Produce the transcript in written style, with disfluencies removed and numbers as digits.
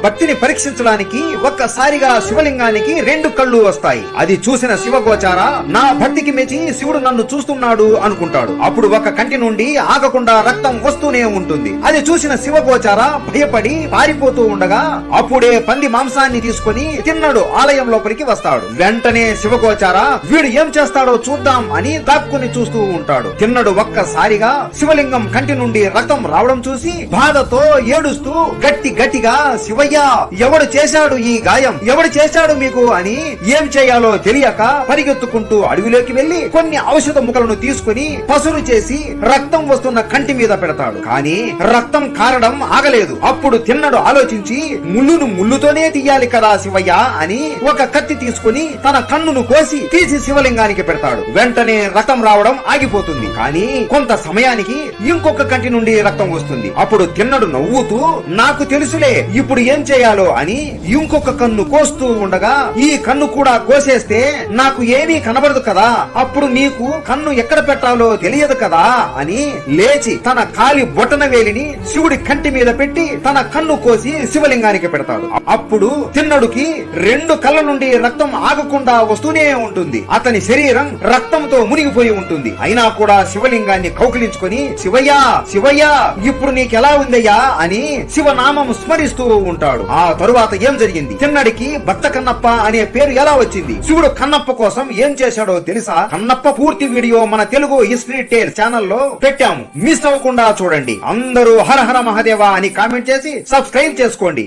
భక్తిని పరీక్షించడానికి ఒక్కసారిగా శివలింగానికి 2 కళ్ళు వస్తాయి. అది చూసిన శివగోచార నా భక్తికి మెచ్చి శివుడు నన్ను చూస్తున్నాడు అనుకుంటాడు. అప్పుడు ఒక కంటి నుండి ఆగకుండా రక్తం వస్తూనే ఉంటుంది. అది చూసిన శివగోచార భయపడి పారిపోతూ ఉండగా అప్పుడే పంది మాంసాన్ని తీసుకుని తిన్నడు ఆలయం లోపలికి వస్తాడు. వెంటనే శివగోచార వీడు ఏం చేస్తాడో చూద్దాం అని దాక్కుని చూస్తూ ఉంటాడు. తిన్నడు ఒక్కసారిగా శివలింగం కంటి నుండి రక్తం రావడం చూసి బాధతో ఏడుస్తూ గట్టిగా శివయ్య ఎవడు చేశాడు ఈ గాయం, ఎవడు చేశాడు మీకు అని ఏం చేయాలో తెలియక పరిగెత్తుకుంటూ అడవిలోకి వెళ్లి కొన్ని ఔషధ ముక్కలను తీసుకుని పసురు చేసి రక్తం వస్తున్న కంటి మీద పెడతాడు. కానీ రక్తం కారడం ఆగలేదు. అప్పుడు తిన్నడు ఆలోచించి ముళ్ళును ముళ్ళుతోనే తీయాలి కదా శివయ్య అని ఒక కత్తి తీసుకుని తన కన్నును కోసి తీసి శివలింగానికి పెడతాడు. వెంటనే రక్తం రావడం ఆగిపోతుంది. కానీ కొంత సమయానికి ఇంకొక కంటి నుండి రక్తం వస్తుంది. అప్పుడు తిన్నడు నవ్వుతూ నాకు తెలుసులే ఇప్పుడు ఏం చేయాలో అని ఇంకొక కన్ను కోస్తూ ఉండగా ఈ కన్ను కూడా కోసేస్తే నాకు ఏమీ కనబడదు కదా, అప్పుడు నీకు కన్ను ఎక్కడ పెట్టాలో తెలియదు కదా అని లేచి తన కాలి బొటన వేలిని శివుడి కంటి మీద పెట్టి తన కన్ను కోసి శివలింగానికి పెడతాడు. అప్పుడు తిన్నడుకి 2 కళ్ళ నుండి రక్తం ఆగకుండా వస్తూనే ఉంటుంది. అతని శరీరం రక్తంతో మునిగిపోయి ఉంటుంది. అయినా కూడా శివలింగాన్ని కౌకిలించుకొని శివయ్యా శివయ్యా ఇప్పుడు నీకెలా ఉందయ్యా అని శివనామం స్మరిస్తూ ఉంటాడు. ఆ తరువాత ఏం జరిగింది, తిన్నడికి భక్త కన్నప్ప అనే పేరు ఎలా వచ్చింది, శివుడు కన్నప్ప కోసం ఏం చేశాడో తెలుసా? కన్నప్ప పూర్తి వీడియో మన తెలుగు హిస్టరీ టేల్ ఛానల్లో పెట్టాము. మిస్ అవ్వకుండా చూడండి. అందరూ హర హర మహాదేవ అని కామెంట్ చేసి సబ్స్క్రైబ్ చేసుకోండి.